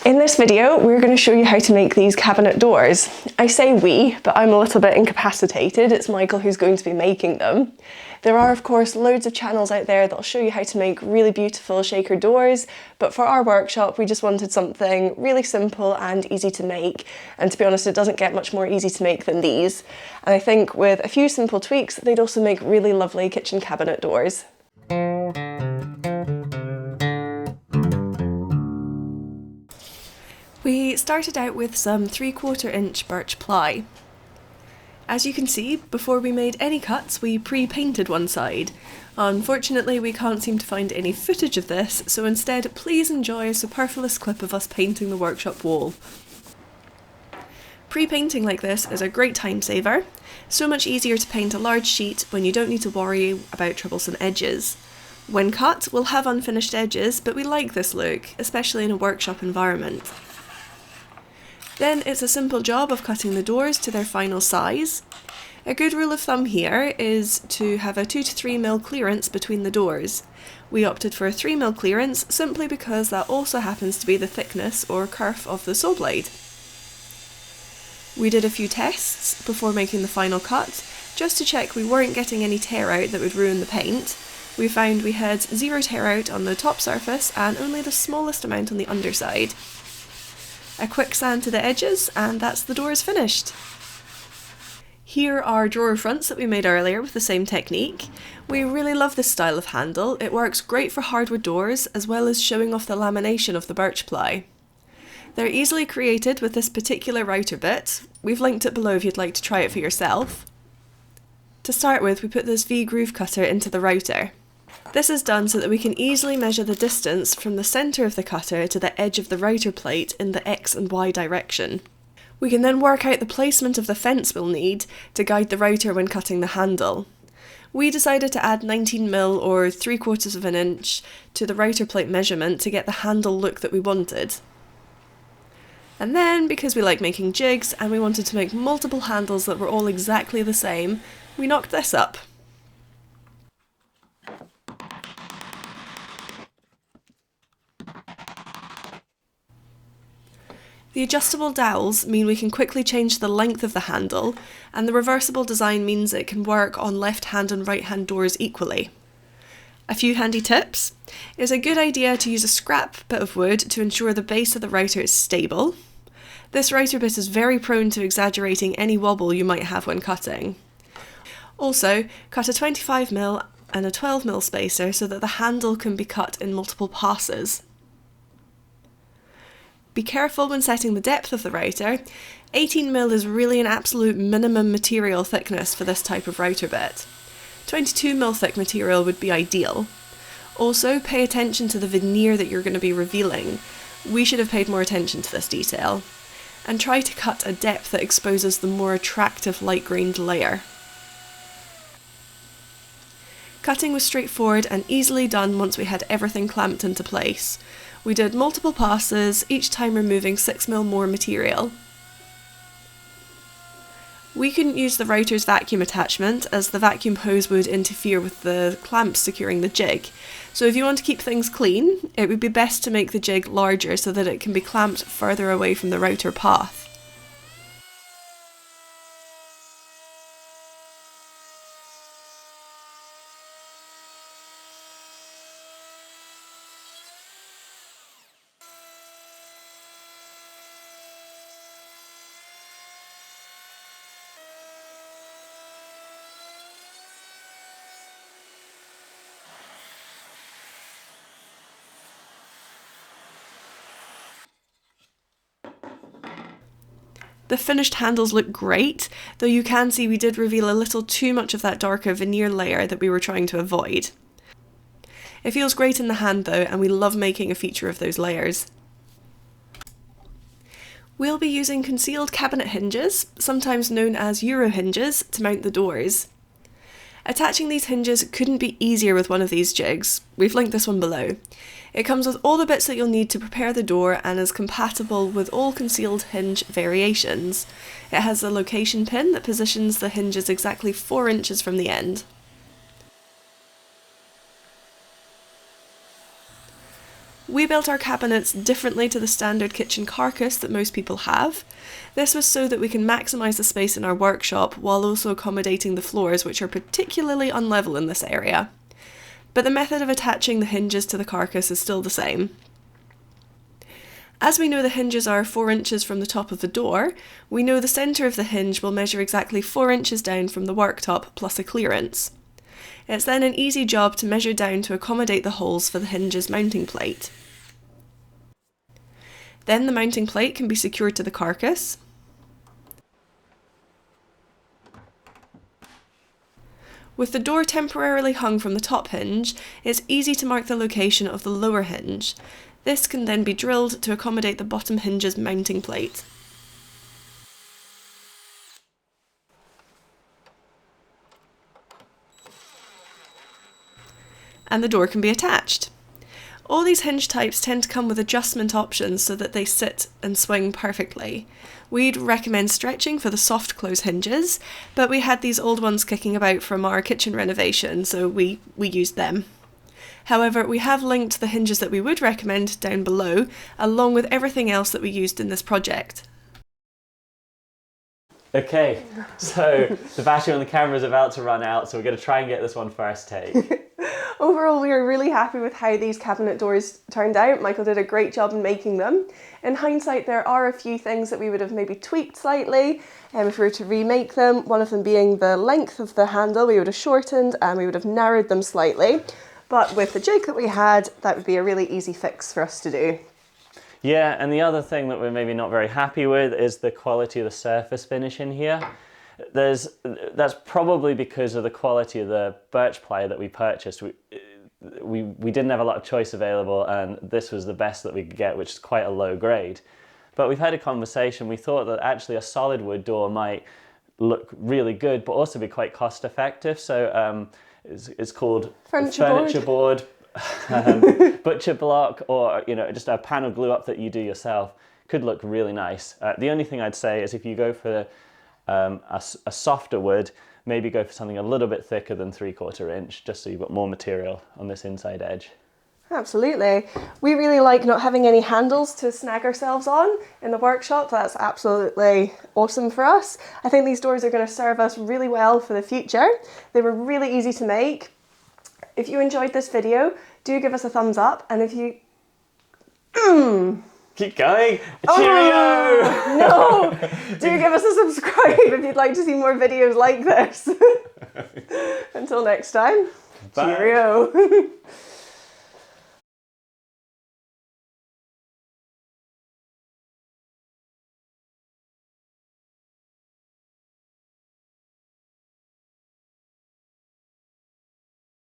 In this video, we're going to show you how to make these cabinet doors. I say we, but I'm a little bit incapacitated. It's Michael who's going to be making them. There are, of course, loads of channels out there that'll show you how to make really beautiful shaker doors, but for our workshop, we just wanted something really simple and easy to make. And to be honest, it doesn't get much more easy to make than these. And I think with a few simple tweaks, they'd also make really lovely kitchen cabinet doors. We started out with some 3/4 inch birch ply. As you can see, before we made any cuts, we pre-painted one side. Unfortunately, we can't seem to find any footage of this, so instead please enjoy a superfluous clip of us painting the workshop wall. Pre-painting like this is a great time saver. So much easier to paint a large sheet when you don't need to worry about troublesome edges. When cut, we'll have unfinished edges, but we like this look, especially in a workshop environment. Then it's a simple job of cutting the doors to their final size. A good rule of thumb here is to have a 2 to 3 mm clearance between the doors. We opted for a 3 mm clearance simply because that also happens to be the thickness or kerf of the saw blade. We did a few tests before making the final cut, just to check we weren't getting any tear out that would ruin the paint. We found we had 0 tear out on the top surface and only the smallest amount on the underside. A quick sand to the edges, and that's the doors finished. Here are drawer fronts that we made earlier with the same technique. We really love this style of handle. It works great for hardwood doors, as well as showing off the lamination of the birch ply. They're easily created with this particular router bit. We've linked it below if you'd like to try it for yourself. To start with, we put this V-groove cutter into the router. This is done so that we can easily measure the distance from the centre of the cutter to the edge of the router plate in the X and Y direction. We can then work out the placement of the fence we'll need to guide the router when cutting the handle. We decided to add 19 mm or 3/4 of an inch to the router plate measurement to get the handle look that we wanted. And then, because we like making jigs and we wanted to make multiple handles that were all exactly the same, we knocked this up. The adjustable dowels mean we can quickly change the length of the handle, and the reversible design means it can work on left-hand and right-hand doors equally. A few handy tips. It's a good idea to use a scrap bit of wood to ensure the base of the router is stable. This router bit is very prone to exaggerating any wobble you might have when cutting. Also, cut a 25 mm and a 12 mm spacer so that the handle can be cut in multiple passes. Be careful when setting the depth of the router. 18 mm is really an absolute minimum material thickness for this type of router bit. 22 mm thick material would be ideal. Also, pay attention to the veneer that you're going to be revealing. We should have paid more attention to this detail. And try to cut a depth that exposes the more attractive light-grained layer. Cutting was straightforward and easily done once we had everything clamped into place. We did multiple passes, each time removing 6 mm more material. We couldn't use the router's vacuum attachment as the vacuum hose would interfere with the clamps securing the jig. So if you want to keep things clean, it would be best to make the jig larger so that it can be clamped further away from the router path. The finished handles look great, though you can see we did reveal a little too much of that darker veneer layer that we were trying to avoid. It feels great in the hand though, and we love making a feature of those layers. We'll be using concealed cabinet hinges, sometimes known as Euro hinges, to mount the doors. Attaching these hinges couldn't be easier with one of these jigs. We've linked this one below. It comes with all the bits that you'll need to prepare the door and is compatible with all concealed hinge variations. It has a location pin that positions the hinges exactly 4 inches from the end. We We built our cabinets differently to the standard kitchen carcass that most people have. This was so that we can maximise the space in our workshop while also accommodating the floors, which are particularly unlevel in this area. But the method of attaching the hinges to the carcass is still the same. As we know the hinges are 4 inches from the top of the door, we know the centre of the hinge will measure exactly 4 inches down from the worktop plus a clearance. It's then an easy job to measure down to accommodate the holes for the hinge's mounting plate. Then the mounting plate can be secured to the carcass. With the door temporarily hung from the top hinge, it's easy to mark the location of the lower hinge. This can then be drilled to accommodate the bottom hinge's mounting plate. And the door can be attached. All these hinge types tend to come with adjustment options so that they sit and swing perfectly. We'd recommend stretching for the soft close hinges, but we had these old ones kicking about from our kitchen renovation, so we used them. However, we have linked the hinges that we would recommend down below, along with everything else that we used in this project. Okay, so the battery on the camera is about to run out, so we're going to try and get this one first take. Overall, we are really happy with how these cabinet doors turned out. Michael did a great job in making them. In hindsight, there are a few things that we would have maybe tweaked slightly if we were to remake them. One of them being the length of the handle. We would have shortened and we would have narrowed them slightly. But with the jig that we had, that would be a really easy fix for us to do. Yeah, and the other thing that we're maybe not very happy with is the quality of the surface finish in here. That's probably because of the quality of the birch ply that we purchased. We didn't have a lot of choice available, and this was the best that we could get, which is quite a low grade. But we've had a conversation. We thought that actually a solid wood door might look really good, but also be quite cost effective. So it's called furniture board. Butcher block, or just a panel glue up that you do yourself. Could look really nice. The only thing I'd say is if you go for a softer wood, maybe go for something a little bit thicker than 3/4 inch, just so you've got more material on this inside edge. Absolutely. We really like not having any handles to snag ourselves on in the workshop. That's absolutely awesome for us. I think these doors are going to serve us really well for the future. They were really easy to make. If you enjoyed this video, do give us a thumbs up, and if you... Keep going! Cheerio! No! Do give us a subscribe if you'd like to see more videos like this. Until next time, Bye. cheerio!